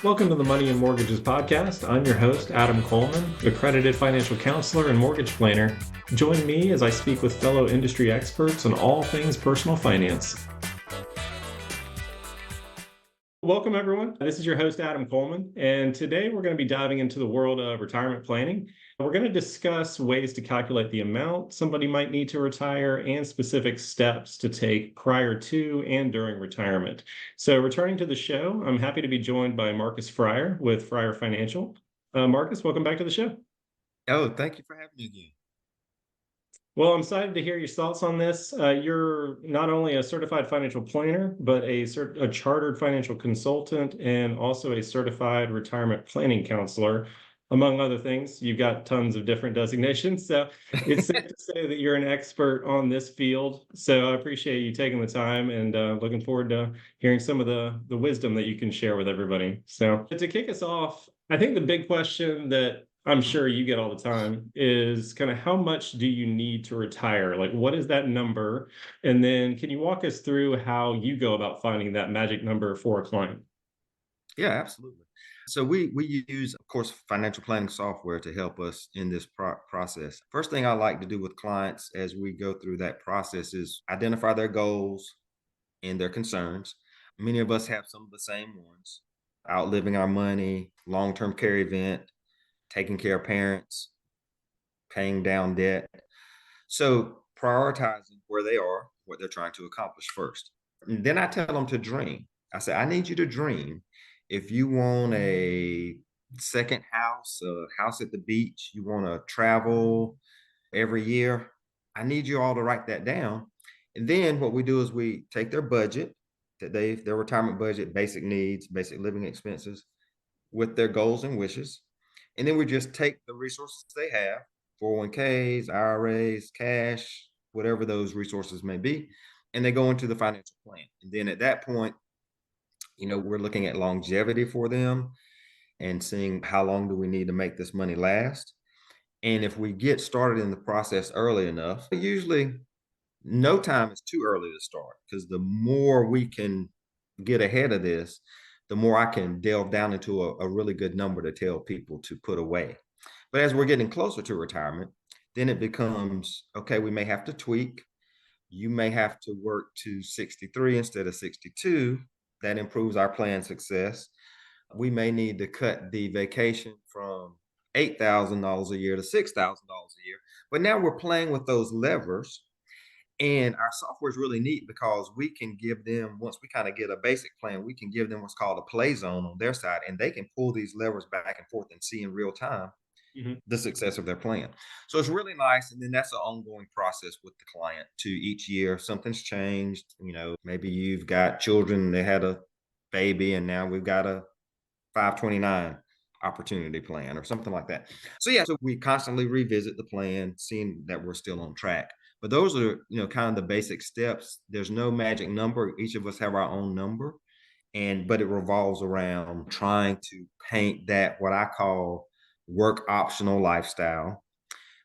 Welcome to the Money and Mortgages podcast. I'm your host, Adam Coleman, accredited financial counselor and mortgage planner. Join me as I speak with fellow industry experts on all things personal finance. Welcome, everyone. This is your host, Adam Coleman, and today we're going to be diving into the world of retirement planning. We're going to discuss ways to calculate the amount somebody might need to retire and specific steps to take prior to and during retirement. So returning to the show, I'm happy to be joined by Marcus Fryar with Fryar Financial. Marcus, welcome back to the show. Oh, thank you for having me again. Well, I'm excited to hear your thoughts on this. You're not only a certified financial planner, but a chartered financial consultant and also a certified retirement planning counselor, among other things. You've got tons of different designations. So it's safe to say that you're an expert on this field. So I appreciate you taking the time and looking forward to hearing some of the wisdom that you can share with everybody. So to kick us off, I think the big question that I'm sure you get all the time is kind of how much do you need to retire? Like, what is that number? And then can you walk us through how you go about finding that magic number for a client? Yeah, absolutely. So we use, of course, financial planning software to help us in this process. First thing I like to do with clients as we go through that process is identify their goals and their concerns. Many of us have some of the same ones: outliving our money, long-term care event, taking care of parents, paying down debt. So prioritizing where they are, what they're trying to accomplish first. And then I tell them to dream. I say, I need you to dream. If you want a second house, a house at the beach, you want to travel every year, I need you all to write that down. And then what we do is we take their budget, their retirement budget, basic needs, basic living expenses, with their goals and wishes. And then we just take the resources they have, 401ks, IRAs, cash, whatever those resources may be, and they go into the financial plan. And then at that point, we're looking at longevity for them and seeing how long do we need to make this money last. And if we get started in the process early enough, usually no time is too early to start, because the more we can get ahead of this, the more I can delve down into a really good number to tell people to put away. But as we're getting closer to retirement, then it becomes, okay, we may have to tweak. You may have to work to 63 instead of 62. That improves our plan success. We may need to cut the vacation from $8,000 a year to $6,000 a year. But now we're playing with those levers, and our software is really neat because we can give them, once we kind of get a basic plan, we can give them what's called a play zone on their side, and they can pull these levers back and forth and see in real time Mhm. the success of their plan. So it's really nice. And then that's an ongoing process with the client to each year. Something's changed. Maybe you've got children, they had a baby, and now we've got a 529 opportunity plan or something like that. So yeah, so we constantly revisit the plan, seeing that we're still on track. But those are, kind of the basic steps. There's no magic number. Each of us have our own number. But it revolves around trying to paint that, what I call, work optional lifestyle.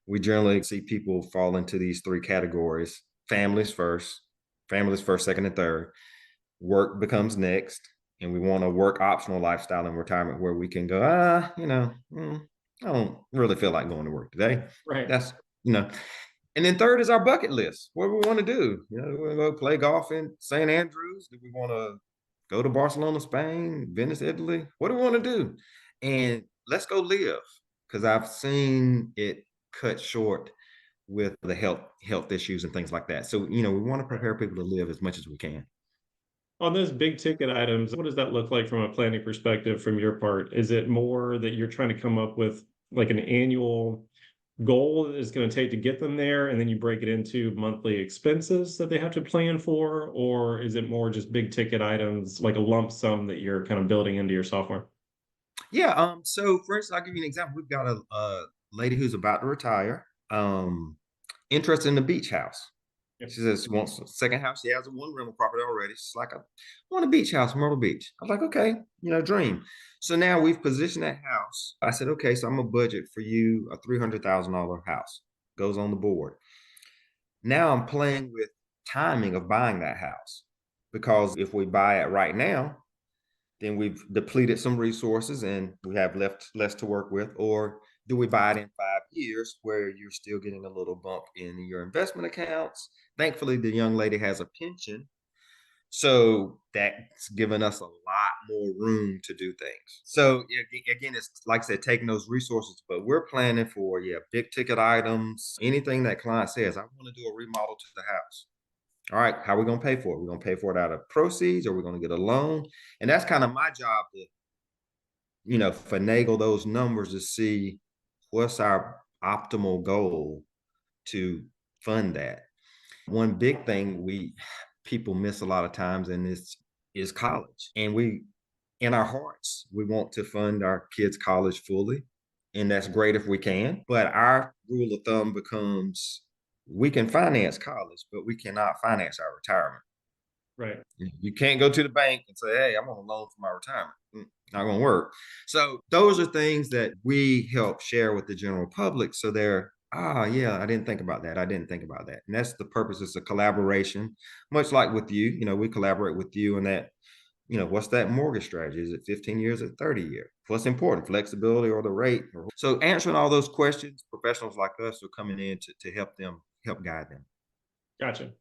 We generally see people fall into these three categories: families first, second, and third. Work becomes next, and we want a work optional lifestyle in retirement where we can go, I don't really feel like going to work today. Right. That's, you know, and then third is our bucket list. What do we want to do? We want to go play golf in St. Andrews? Do we want to go to Barcelona, Spain, Venice, Italy? What do we want to do? And let's go live, because I've seen it cut short with the health issues and things like that. So, we want to prepare people to live as much as we can. On those big ticket items, what does that look like from a planning perspective from your part? Is it more that you're trying to come up with like an annual goal that it's going to take to get them there, and then you break it into monthly expenses that they have to plan for? Or is it more just big ticket items, like a lump sum that you're kind of building into your software? Yeah. So for instance, I'll give you an example. We've got a lady who's about to retire, interested in the beach house. Yep. She says she wants a second house. She has a one rental property already. She's like, I want a beach house, Myrtle Beach. I was like, okay, dream. So now we've positioned that house. I said, okay, so I'm gonna budget for you a $300,000 house. Goes on the board. Now I'm playing with timing of buying that house, because if we buy it right now, then we've depleted some resources and we have left less to work with? Or do we buy it in 5 years where you're still getting a little bump in your investment accounts? Thankfully, the young lady has a pension, so that's given us a lot more room to do things. So again, it's like I said, taking those resources, but we're planning for, yeah, big ticket items, anything that client says, I want to do a remodel to the house. All right, how are we going to pay for it? We're going to pay for it out of proceeds, or we're going to get a loan. And that's kind of my job to, finagle those numbers to see what's our optimal goal to fund that. One big thing we people miss a lot of times, and this is college. And we, in our hearts, we want to fund our kids' college fully, and that's great if we can. But our rule of thumb becomes we can finance college, but we cannot finance our retirement. Right. You can't go to the bank and say, "Hey, I'm on a loan for my retirement." Not going to work. So those are things that we help share with the general public. So they're, yeah, I didn't think about that. I didn't think about that. And that's the purpose. It's a collaboration, much like with you. We collaborate with you in that. What's that mortgage strategy? Is it 15 years or 30 years? What's important, flexibility or the rate? So answering all those questions, professionals like us are coming in to help guide them. Gotcha.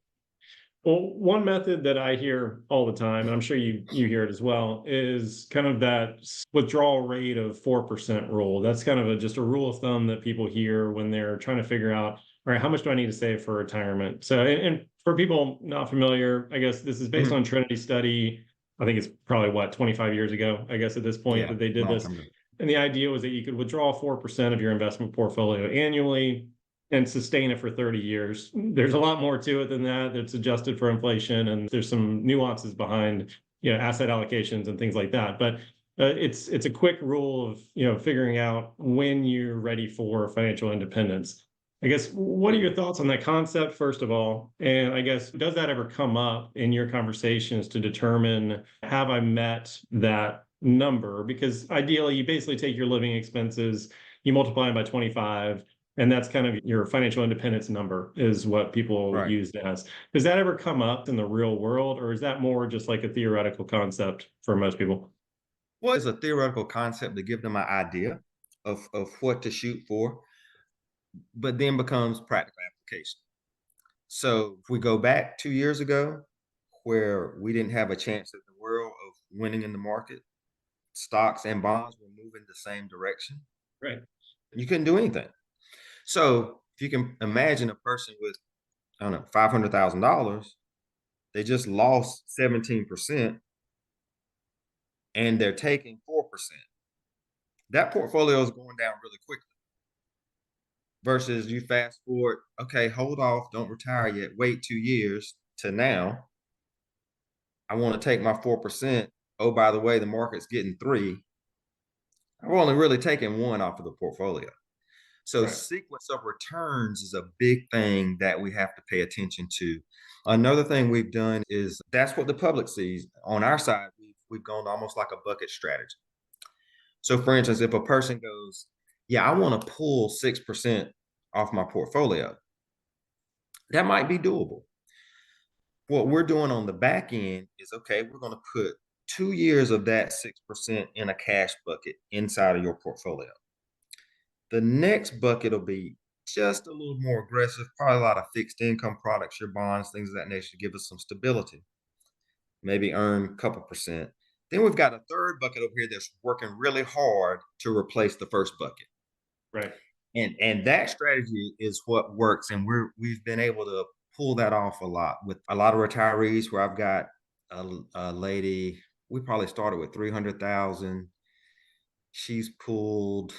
Well, one method that I hear all the time, and I'm sure you hear it as well, is kind of that withdrawal rate of 4% rule. That's kind of just a rule of thumb that people hear when they're trying to figure out, all right, how much do I need to save for retirement? So, and for people not familiar, I guess this is based Mhm. on Trinity study. I think it's probably what, 25 years ago, I guess at this point Yeah, that they did long this. time ago. And the idea was that you could withdraw 4% of your investment portfolio annually and sustain it for 30 years. There's a lot more to it than that. That's adjusted for inflation, and there's some nuances behind, asset allocations and things like that. But it's a quick rule of figuring out when you're ready for financial independence. I guess, what are your thoughts on that concept, first of all? And I guess, does that ever come up in your conversations to determine, have I met that number? Because ideally, you basically take your living expenses, you multiply them by 25, and that's kind of your financial independence number, is what people Right. use it as. Does that ever come up in the real world, or is that more just like a theoretical concept for most people? Well, it's a theoretical concept to give them an idea of what to shoot for, but then becomes practical application. So if we go back 2 years ago, where we didn't have a chance in the world of winning in the market, stocks and bonds were moving the same direction. Right. You couldn't do anything. So if you can imagine a person with, I don't know, $500,000, they just lost 17% and they're taking 4%. That portfolio is going down really quickly. Versus you fast forward, okay, hold off, don't retire yet, wait 2 years to now. I want to take my 4%. Oh, by the way, the market's getting three. I've only really taken one off of the portfolio. So Right. sequence of returns is a big thing that we have to pay attention to. Another thing we've done is that's what the public sees. On our side, we've gone almost like a bucket strategy. So for instance, if a person goes, yeah, I want to pull 6% off my portfolio, that might be doable. What we're doing on the back end is, okay, we're going to put 2 years of that 6% in a cash bucket inside of your portfolio. The next bucket will be just a little more aggressive, probably a lot of fixed income products, your bonds, things of that nature, to give us some stability, maybe earn a couple percent. Then we've got a third bucket over here that's working really hard to replace the first bucket. Right. And that strategy is what works. And we've been able to pull that off a lot with a lot of retirees, where I've got a lady, we probably started with 300,000. She's pulled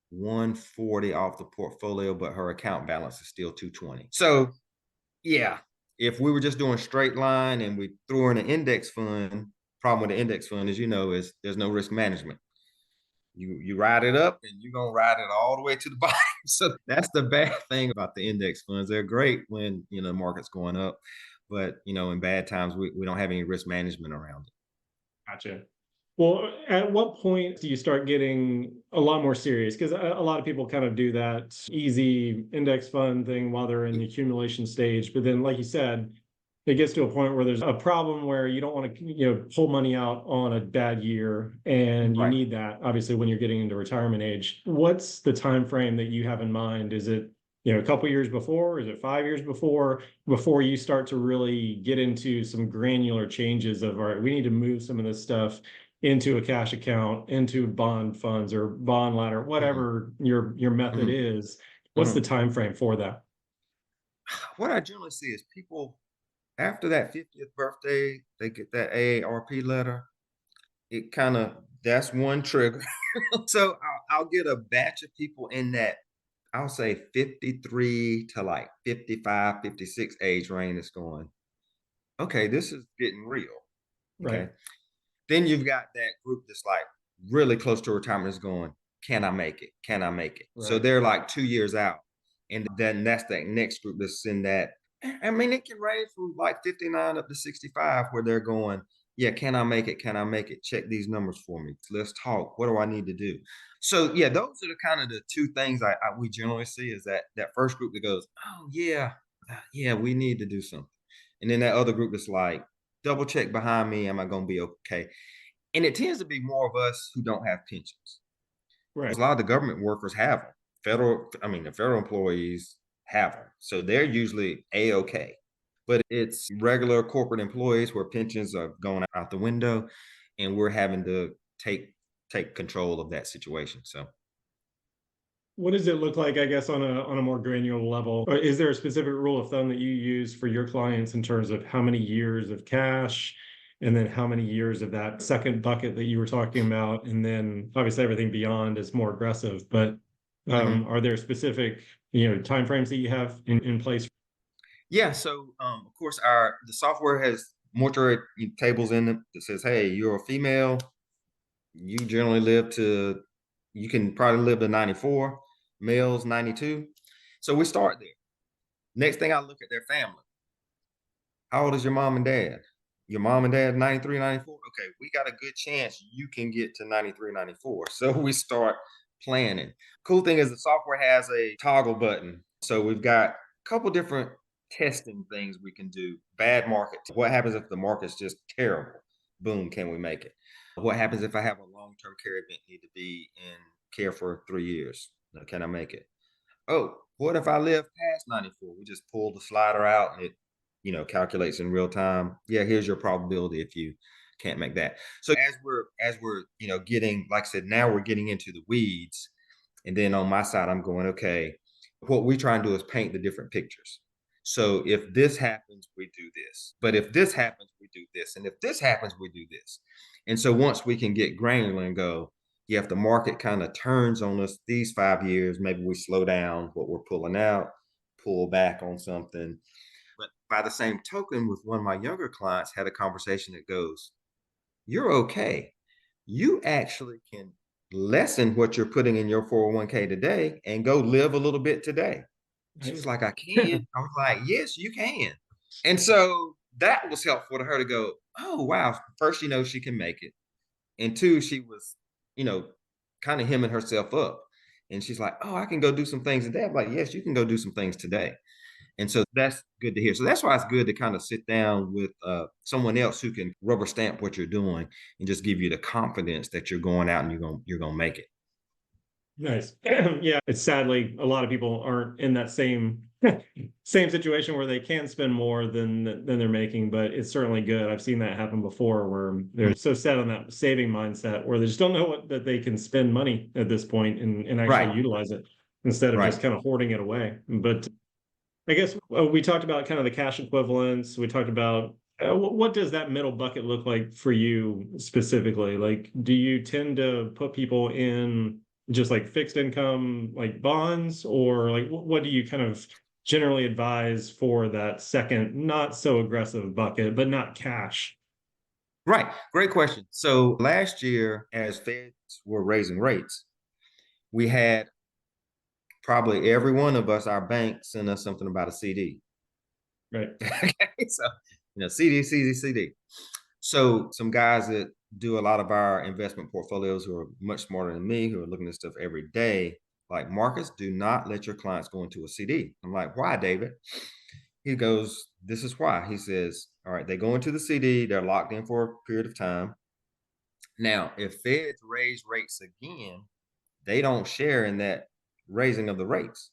140 off the portfolio, but her account balance is still 220. So yeah, if we were just doing straight line and we threw her in an index fund, problem with the index fund is there's no risk management. You ride it up and you're gonna ride it all the way to the bottom. So that's the bad thing about the index funds. They're great when the market's going up, but in bad times we don't have any risk management around it. Gotcha. Well, at what point do you start getting a lot more serious? Because a lot of people kind of do that easy index fund thing while they're in the accumulation stage. But then, like you said, it gets to a point where there's a problem where you don't want to, pull money out on a bad year, and you Right. need that obviously when you're getting into retirement age. What's the time frame that you have in mind? Is it, a couple years before? Is it 5 years before you start to really get into some granular changes of, all right, we need to move some of this stuff into a cash account, into bond funds or bond ladder, Mhm, whatever your method mhm, is? What's the mhm. time frame for that? What I generally see is people after that 50th birthday, they get that AARP letter. It kind of that's one trigger. So I'll get a batch of people in that I'll say 53 to like 55, 56 age range that's going, okay, this is getting real. Right. Okay. Then you've got that group that's like really close to retirement is going, can I make it? Can I make it? So Right. they're like 2 years out. And then that's that next group that's in that. I mean, it can range from like 59 up to 65 where they're going, yeah, can I make it? Can I make it? Check these numbers for me. Let's talk. What do I need to do? So yeah, those are the kind of the two things we generally see is that first group that goes, oh yeah, yeah, we need to do something. And then that other group that's like, double check behind me. Am I going to be okay? And it tends to be more of us who don't have pensions. Right. Because a lot of the government workers have them. The federal employees have them. So they're usually A-OK. But it's regular corporate employees where pensions are going out the window and we're having to take control of that situation. So What does it look like, I guess, on a more granular level? Or is there a specific rule of thumb that you use for your clients in terms of how many years of cash, and then how many years of that second bucket that you were talking about? And then obviously everything beyond is more aggressive, but mhm. are there specific, timeframes that you have in place? Yeah, so of course the software has mortuary tables in it that says, hey, you're a female, you generally you can probably live to 94, males 92. So we start there. Next thing I look at their family. How old is your mom and dad? Your mom and dad 93, 94. Okay, we got a good chance you can get to 93, 94. So we start planning. Cool thing is the software has a toggle button. So we've got a couple different testing things we can do. Bad market. What happens if the market's just terrible? Boom, can we make it? What happens if I have a long-term care event, need to be in care for 3 years? Can I make it? Oh, what if I live past 94? We just pull the slider out and it, calculates in real time. Yeah, here's your probability if you can't make that. So as we're, getting, like I said, now we're getting into the weeds. And then on my side, I'm going, okay, what we try and do is paint the different pictures. So if this happens, we do this. But if this happens, we do this. And if this happens, we do this. And so once we can get granular and go, yeah, if the market kind of turns on us these 5 years, maybe we slow down what we're pulling out, pull back on something. But by the same token, with one of my younger clients, had a conversation that goes, you're okay. You actually can lessen what you're putting in your 401k today and go live a little bit today. She was Nice. like, I can. I was like, yes, you can. And so that was helpful to her to go, oh, wow. First, she can make it. And two, she was, you know, kind of hemming herself up. And she's like, oh, I can go do some things today. I'm like, yes, you can go do some things today. And so that's good to hear. So that's why it's good to kind of sit down with someone else who can rubber stamp what you're doing and just give you the confidence that you're going out and you're gonna make it. Nice. Yeah, it's sadly a lot of people aren't in that same situation where they can spend more than they're making, but it's certainly good. I've seen that happen before where they're so set on that saving mindset where they just don't know that they can spend money at this point and actually Right, utilize it instead of right. just kind of hoarding it away. But I guess we talked about kind of the cash equivalents. We talked about what does that middle bucket look like for you specifically? Like, do you tend to put people in just like fixed income, like bonds, or like what do you kind of generally advise for that second, not so aggressive bucket, but not cash? Right. Great question. So last year, as Feds were raising rates, we had probably every one of us, our bank sent us something about a CD. Right. Okay. So, CD, CD, CD. So some guys that do a lot of our investment portfolios who are much smarter than me, who are looking at stuff every day, like Marcus, do not let your clients go into a CD. I'm like, why, David? He goes, this is why. He says, all right, they go into the CD, they're locked in for a period of time. Now, if Feds raise rates again, they don't share in that raising of the rates.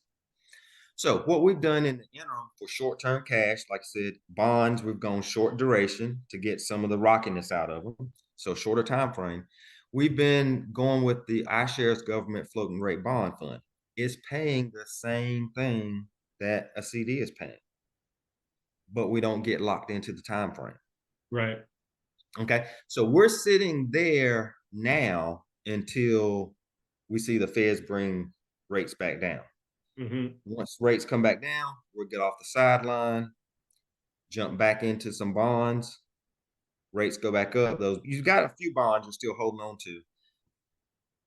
So what we've done in the interim for short-term cash, like I said, bonds, we've gone short duration to get some of the rockiness out of them. So shorter time frame. We've been going with the iShares government floating rate bond fund. It's paying the same thing that a CD is paying, but we don't get locked into the time frame. Right. Okay. So we're sitting there now until we see the Feds bring rates back down. Mm-hmm. Once rates come back down, we'll get off the sideline, jump back into some bonds. Rates go back up. Those you've got a few bonds you're still holding on to,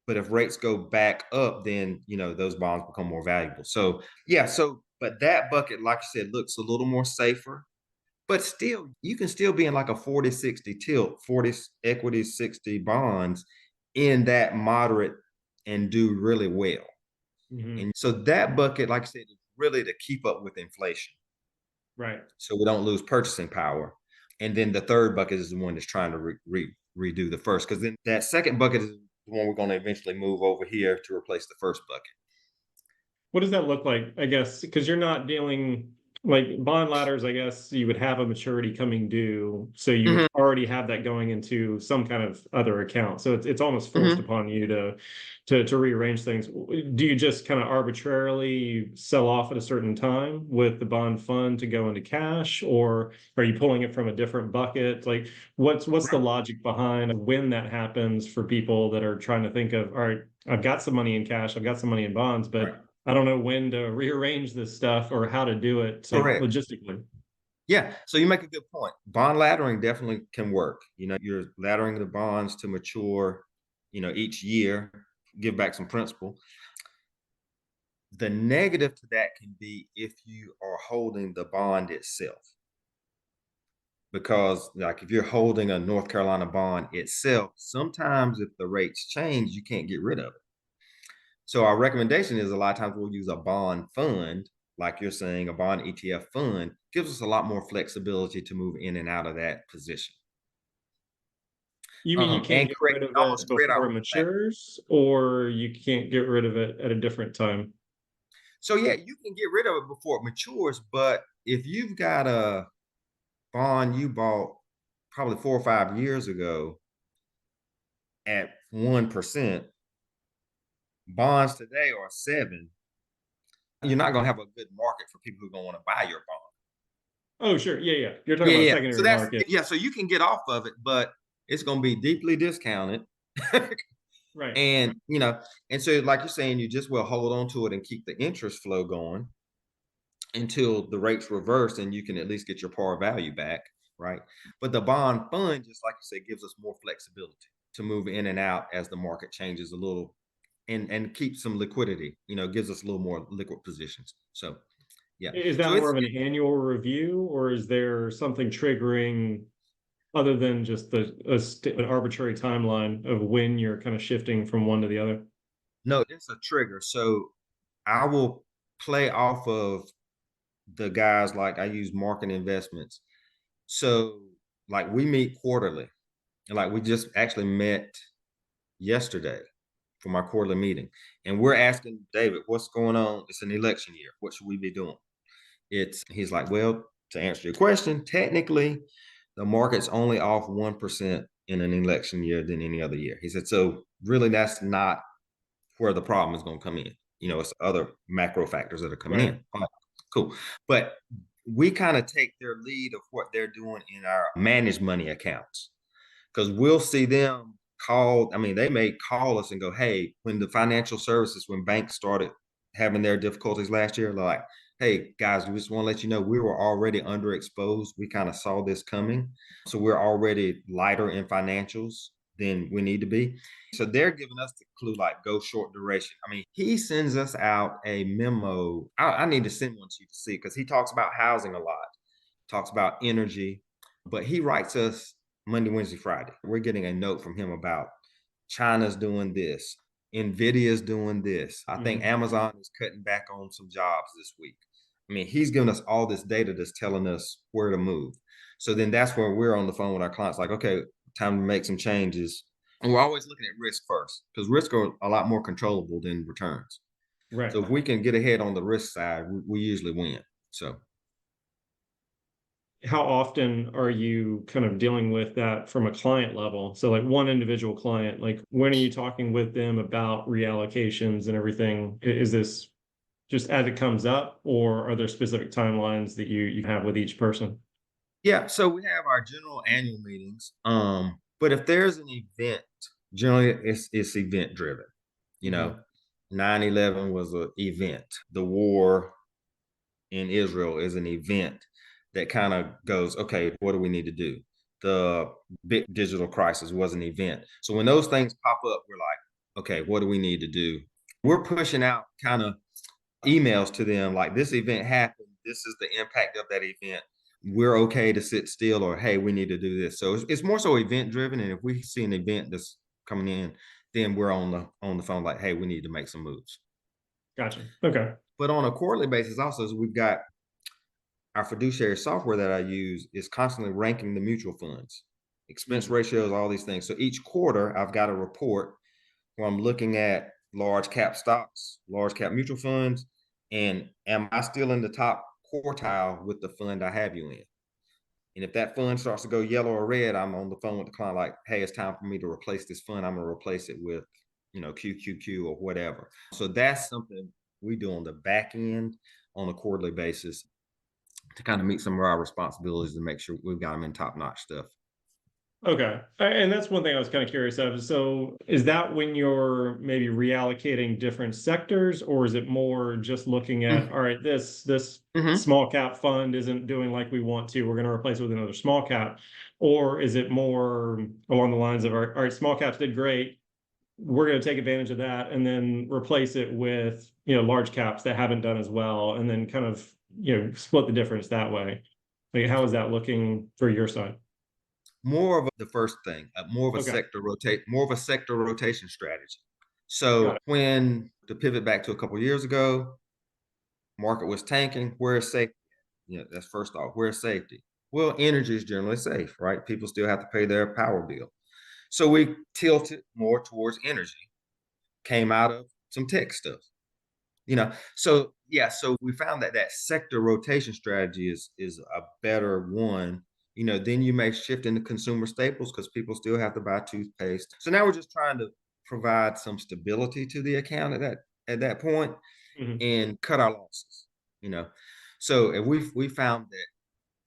but if rates go back up, then those bonds become more valuable. So yeah, but that bucket, like I said, looks a little more safer. But still, you can still be in like a 40-60 tilt, 40 equities, 60 bonds in that moderate and do really well. Mm-hmm. And so that bucket, like I said, is really to keep up with inflation. Right. So we don't lose purchasing power. And then the third bucket is the one that's trying to redo the first, because then that second bucket is the one we're going to eventually move over here to replace the first bucket. What does that look like? I guess because you're not dealing like bond ladders, I guess you would have a maturity coming due, so you would Mhm, already have that going into some kind of other account. So it's almost forced mhm. upon you to rearrange things. Do you just kind of arbitrarily sell off at a certain time with the bond fund to go into cash, or are you pulling it from a different bucket? Like what's the Right, logic behind when that happens for people that are trying to think of, all right, I've got some money in cash, I've got some money in bonds, but right. I don't know when to rearrange this stuff or how to do it like Correct. logistically. Yeah. So you make a good point. Bond laddering definitely can work. You're laddering the bonds to mature, each year, give back some principal. The negative to that can be if you are holding the bond itself. Because like if you're holding a North Carolina bond itself, sometimes if the rates change, you can't get rid of it. So our recommendation is a lot of times we'll use a bond fund, like you're saying, a bond ETF fund gives us a lot more flexibility to move in and out of that position. You mean you can't And get create rid of almost it create our before it own platform. matures, or you can't get rid of it at a different time? So yeah, you can get rid of it before it matures, but if you've got a bond you bought probably 4 or 5 years ago at 1%, bonds today are 7. You're not going to have a good market for people who are going to want to buy your bond. Oh, sure. Yeah, yeah. You're talking Yeah, about yeah. So secondary that's market. yeah. So you can get off of it, but it's going to be deeply discounted. Right. and and so like you're saying, you just will hold on to it and keep the interest flow going until the rates reverse, and you can at least get your par value back, right? But the bond fund, just like you said, gives us more flexibility to move in and out as the market changes a little, and keep some liquidity. Gives us a little more liquid positions. So yeah, Is so that more it's of an annual review, or is there something triggering other than just an arbitrary timeline of when you're kind of shifting from one to the other? no, it's a trigger. So I will play off of the guys, like I use market investments. So like we meet quarterly, and like we just actually met yesterday for my quarterly meeting, and we're asking David, what's going on? It's an election year. What should we be doing? He's like, well, to answer your question, technically the market's only off 1% in an election year than any other year. He said, so really that's not where the problem is going to come in. It's other macro factors that are coming Right. in. Like, cool. But we kind of take their lead of what they're doing in our managed money accounts, because we'll see them call. I mean, they may call us and go, hey, when the financial services, when banks started having their difficulties last year, like, hey guys, we just want to let you know we were already underexposed. We kind of saw this coming. So we're already lighter in financials than we need to be. So they're giving us the clue, like, go short duration. I mean, he sends us out a memo. I need to send one to you to see, because he talks about housing a lot, talks about energy, but he writes us Monday, Wednesday, Friday. We're getting a note from him about China's doing this, Nvidia's doing this. I think Mhm. Amazon is cutting back on some jobs this week. I mean, he's giving us all this data that's telling us where to move. So then that's where we're on the phone with our clients, like, okay, time to make some changes. And we're always looking at risk first, because risk are a lot more controllable than returns. Right. So if we can get ahead on the risk side, we usually win. So How often are you kind of dealing with that from a client level? So like one individual client, like when are you talking with them about reallocations and everything? Is this just as it comes up, or are there specific timelines that you have with each person? yeah, so we have our general annual meetings. But if there's an event, generally it's event driven. You know, Mhm. 9/11 was an event. The war in Israel is an event that kind of goes, okay, what do we need to do? The big digital crisis was an event. So when those things pop up, we're like, okay, what do we need to do? We're pushing out kind of emails to them like, this event happened. This is the impact of that event. We're okay to sit still, or hey, we need to do this. So it's more so event driven. And if we see an event that's coming in, then we're on the phone like, hey, we need to make some moves. Gotcha. Okay. But on a quarterly basis, also, we've got our fiduciary software that I use is constantly ranking the mutual funds, expense Mhm. ratios, all these things. So each quarter, I've got a report where I'm looking at large cap stocks, large cap mutual funds, and am I still in the top quartile with the fund I have you in? And if that fund starts to go yellow or red, I'm on the phone with the client like, hey, it's time for me to replace this fund. I'm going to replace it with, QQQ or whatever. So that's something we do on the back end on a quarterly basis to kind of meet some of our responsibilities and make sure we've got them in top notch stuff. Okay. And that's one thing I was kind of curious of. So is that when you're maybe reallocating different sectors, or is it more just looking at, all right, this Mm-hmm. small cap fund isn't doing like we want to, we're going to replace it with another small cap? Or is it more along the lines of, all right, small caps did great, we're going to take advantage of that and then replace it with, large caps that haven't done as well, and then kind of, split the difference that way? Like, how is that looking for your side? More of the first thing, Okay. more of a sector rotation strategy. Got So it. when to pivot back to a couple of years ago, market was tanking. Where's safety? That's first off. Where's safety? Well, energy is generally safe, right? People still have to pay their power bill. So we tilted more towards energy, came out of some tech stuff. So yeah, so we found that that sector rotation strategy is a better one. Then you may shift into consumer staples because people still have to buy toothpaste. So now we're just trying to provide some stability to the account at that point Mhm. and cut our losses. you know so if we found that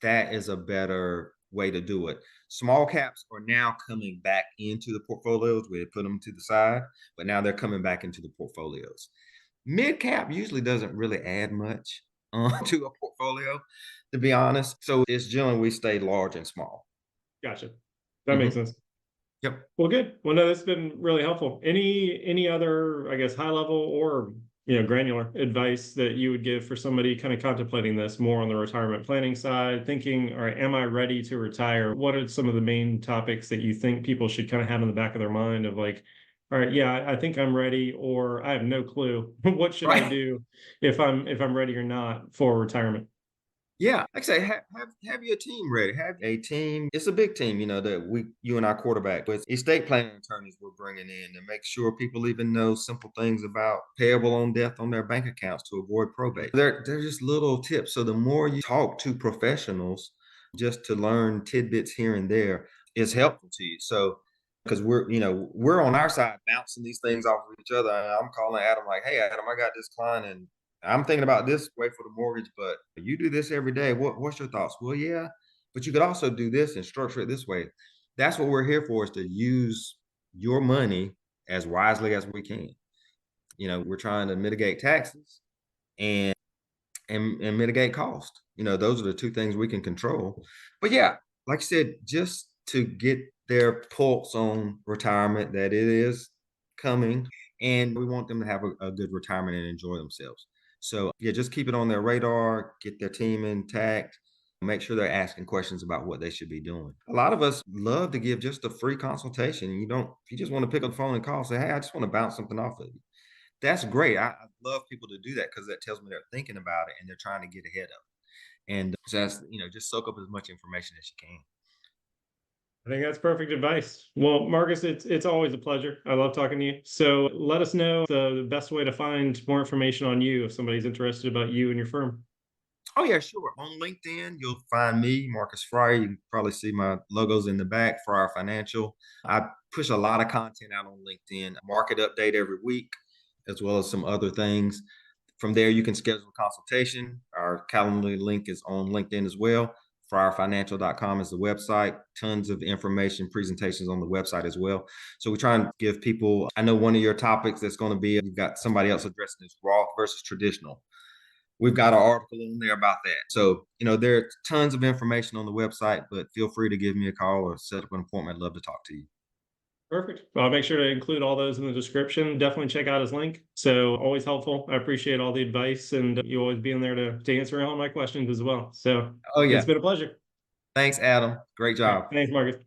that is a better way to do it. Small caps are now coming back into the portfolios. We had put them to the side, but now they're coming back into the portfolios. Mid cap usually doesn't really add much to a portfolio, to be honest. So it's generally we stay large and small. Gotcha. That makes Hmm. sense. Yep. Well, good. Well, no, that's been really helpful. Any other, I guess, high level or granular advice that you would give for somebody kind of contemplating this more on the retirement planning side, thinking, all right, am I ready to retire? What are some of the main topics that you think people should kind of have in the back of their mind of like, all right, yeah, I think I'm ready, or I have no clue. What should I Right. do if I'm ready or not for retirement? Yeah, like I say, have your team ready. Have a team. It's a big team, that you and our quarterback with estate planning attorneys we're bringing in to make sure people even know simple things about payable on death on their bank accounts to avoid probate. They're just little tips. So the more you talk to professionals, just to learn tidbits here and there, is helpful to you. So because we're on our side bouncing these things off of each other. And I'm calling Adam like, hey Adam, I got this client and I'm thinking about this way for the mortgage, but you do this every day. What's your thoughts? Well, yeah, but you could also do this and structure it this way. That's what we're here for, is to use your money as wisely as we can. We're trying to mitigate taxes and and mitigate cost. Those are the two things we can control. But yeah, like I said, just to get their pulse on retirement, that it is coming, and we want them to have a good retirement and enjoy themselves. So yeah, just keep it on their radar, get their team intact, make sure they're asking questions about what they should be doing. A lot of us love to give just a free consultation. If you just want to pick up the phone and call, say, hey, I just want to bounce something off of you. That's great. I love people to do that because that tells me they're thinking about it and they're trying to get ahead of it. And just, just soak up as much information as you can. I think that's perfect advice. Well, Marcus, it's always a pleasure. I love talking to you. So let us know the best way to find more information on you if somebody's interested about you and your firm. Oh yeah, sure. On LinkedIn, you'll find me, Marcus Fryar. You can probably see my logos in the back, Fryar Financial. I push a lot of content out on LinkedIn, market update every week, as well as some other things. From there, you can schedule a consultation. Our Calendly link is on LinkedIn as well. Fryarfinancial.com is the website. Tons of information, presentations on the website as well. So we try and give people, I know one of your topics that's going to be, you've got somebody else addressing this Roth versus traditional. We've got an article on there about that. So, there's tons of information on the website, but feel free to give me a call or set up an appointment. I'd love to talk to you. Perfect. Well, I'll make sure to include all those in the description. Definitely check out his link. So always helpful. I appreciate all the advice and you always being there to answer all my questions as well. So Oh, yeah. it's been a pleasure. Thanks, Adam. Great All right. job. Thanks, Marcus.